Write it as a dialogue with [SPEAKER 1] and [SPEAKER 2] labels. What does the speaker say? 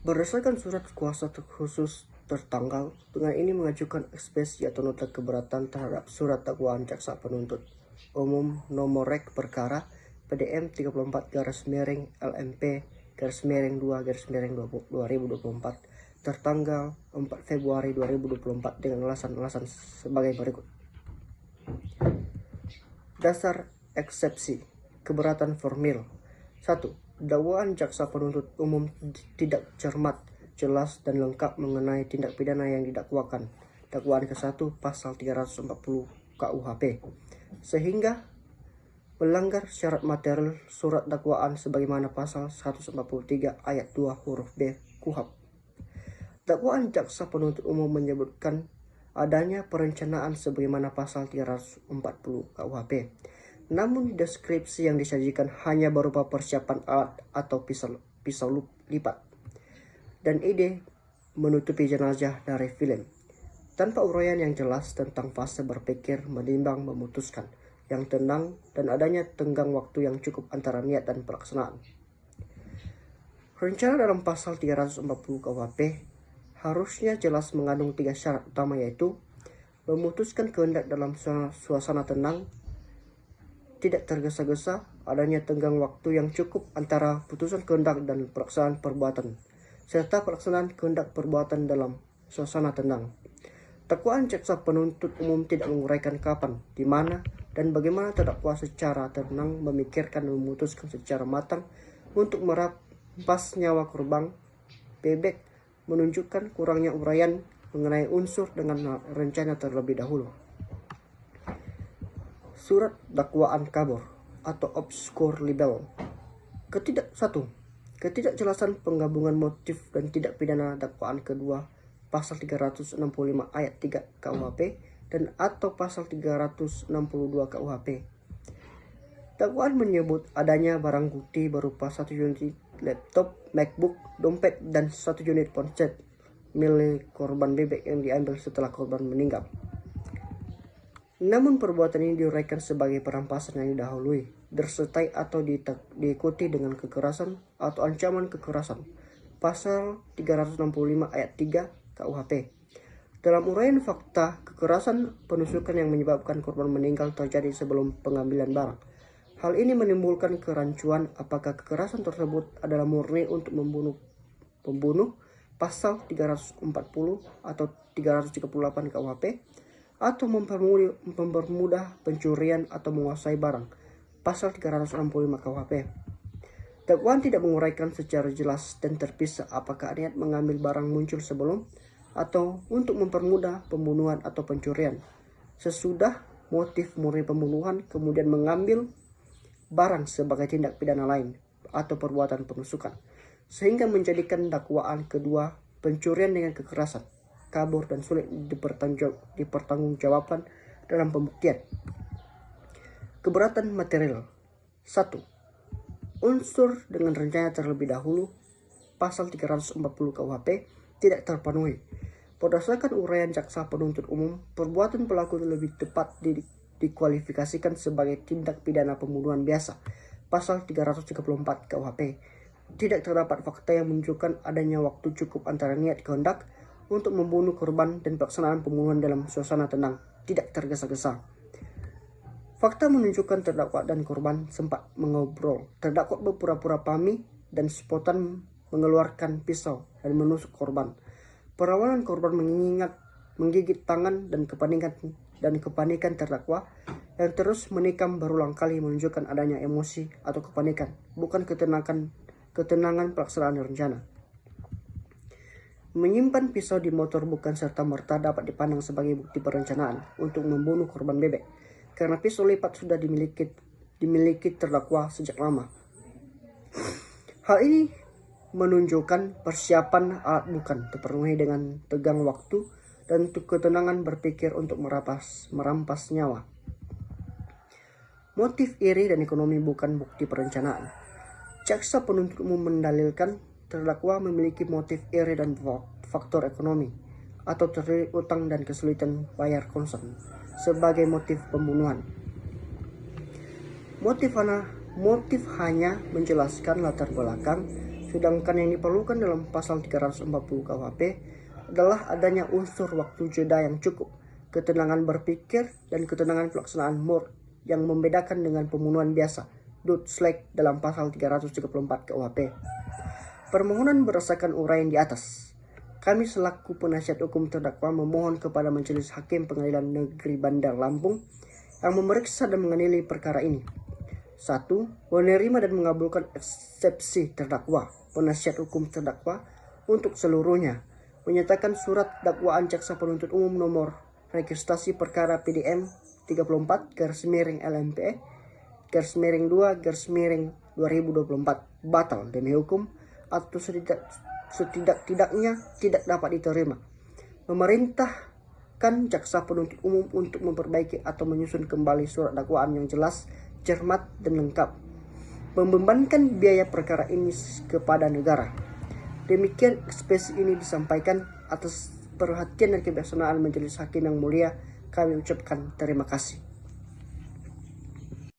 [SPEAKER 1] Berdasarkan surat kuasa khusus tertanggal, dengan ini mengajukan ekspesi atau nota keberatan terhadap surat dakwaan jaksa penuntut umum nomor rek perkara PDM 34 LMP 2 2024 tertanggal 4 Februari 2024 dengan alasan-alasan sebagai berikut. Dasar eksepsi keberatan formil. 1. Dakwaan jaksa penuntut umum tidak cermat, jelas, dan lengkap mengenai tindak pidana yang didakwakan. Dakwaan ke-1 pasal 340 KUHP, sehingga melanggar syarat material surat dakwaan sebagaimana pasal 143 ayat 2 huruf B KUHP. Dakwaan jaksa penuntut umum menyebutkan adanya perencanaan sebagaimana pasal 340 KUHP. Namun deskripsi yang disajikan hanya berupa persiapan alat atau pisau lipat dan ide menutupi jenazah dari film, tanpa uraian yang jelas tentang fase berpikir, menimbang, memutuskan yang tenang, dan adanya tenggang waktu yang cukup antara niat dan pelaksanaan. Rencana dalam pasal 340 KUHP harusnya jelas mengandung 3 syarat utama, yaitu memutuskan kehendak dalam suasana tenang, tidak tergesa-gesa, adanya tenggang waktu yang cukup antara putusan kehendak dan pelaksanaan perbuatan, serta pelaksanaan kehendak perbuatan dalam suasana tenang. Dakwaan jaksa penuntut umum tidak menguraikan kapan, di mana, dan bagaimana terdakwa secara tenang memikirkan dan memutuskan secara matang untuk merampas nyawa korban. Bebek menunjukkan kurangnya uraian mengenai unsur dengan rencana terlebih dahulu. Surat dakwaan kabur atau obscure libel. Ketidakjelasan penggabungan motif dan tindak pidana dakwaan kedua pasal 365 ayat 3 KUHP dan atau pasal 362 KUHP. Dakwaan menyebut adanya barang bukti berupa 1 unit laptop, MacBook, dompet, dan 1 unit ponsel milik korban bebek yang diambil setelah korban meninggal. Namun perbuatan ini diuraikan sebagai perampasan yang didahului, disertai atau diikuti dengan kekerasan atau ancaman kekerasan. Pasal 365 ayat 3 KUHP. Dalam uraian fakta, kekerasan penusukan yang menyebabkan korban meninggal terjadi sebelum pengambilan barang. Hal ini menimbulkan kerancuan apakah kekerasan tersebut adalah murni untuk pembunuh pasal 340 atau 338 KUHP, atau mempermudah pencurian atau menguasai barang pasal 365 KUHP. Dakwaan tidak menguraikan secara jelas dan terpisah apakah niat mengambil barang muncul sebelum atau untuk mempermudah pembunuhan atau pencurian, sesudah motif murni pembunuhan kemudian mengambil barang sebagai tindak pidana lain atau perbuatan penusukan, sehingga menjadikan dakwaan kedua pencurian dengan kekerasan, kabur, dan sulit dipertanggungjawabkan dalam pembuktian. Keberatan material. 1. Unsur dengan rencana terlebih dahulu pasal 340 KUHP tidak terpenuhi. Berdasarkan uraian jaksa penuntut umum, perbuatan pelaku lebih tepat dikualifikasikan sebagai tindak pidana pembunuhan biasa pasal 334 KUHP. Tidak terdapat fakta yang menunjukkan adanya waktu cukup antara niat kehendak untuk membunuh korban dan pelaksanaan pembunuhan dalam suasana tenang, tidak tergesa-gesa. Fakta menunjukkan terdakwa dan korban sempat mengobrol. Terdakwa berpura-pura pamit dan spontan mengeluarkan pisau dan menusuk korban. Perawalan korban menggigit tangan dan kepanikan terdakwa yang terus menikam berulang kali menunjukkan adanya emosi atau kepanikan, bukan ketenangan pelaksanaan rencana. Menyimpan pisau di motor bukan serta-merta dapat dipandang sebagai bukti perencanaan untuk membunuh korban bebek, karena pisau lipat sudah dimiliki terdakwa sejak lama. Hal ini menunjukkan persiapan alat bukan terpenuhi dengan tegang waktu dan ketenangan berpikir untuk merampas nyawa. Motif iri dan ekonomi bukan bukti perencanaan. Jaksa penuntut umum mendalilkan terdakwa memiliki motif iri dan faktor ekonomi atau terlilit utang dan kesulitan bayar konsen sebagai motif pembunuhan. Motif hanya menjelaskan latar belakang Sedangkan yang diperlukan dalam pasal 340 KUHP adalah adanya unsur waktu jeda yang cukup, ketenangan berpikir, dan ketenangan pelaksanaan MUR yang membedakan dengan pembunuhan biasa, Dutslek dalam pasal 334 KUHP. Permohonan berdasarkan uraian di atas. Kami selaku penasihat hukum terdakwa memohon kepada Majelis Hakim Pengadilan Negeri Bandar Lampung yang memeriksa dan mengadili perkara ini. 1. Menerima dan mengabulkan eksepsi terdakwa, penasihat hukum terdakwa untuk seluruhnya, menyatakan surat dakwaan jaksa penuntut umum nomor registrasi perkara PDM 34-LMPE-2-2024 batal demi hukum atau setidak-tidaknya tidak dapat diterima. Memerintahkan jaksa penuntut umum untuk memperbaiki atau menyusun kembali surat dakwaan yang jelas, cermat, dan lengkap, membebankan biaya perkara ini kepada negara. Demikian ekspresi ini disampaikan. Atas perhatian dan kebijaksanaan Majelis Hakim yang mulia, kami ucapkan terima kasih.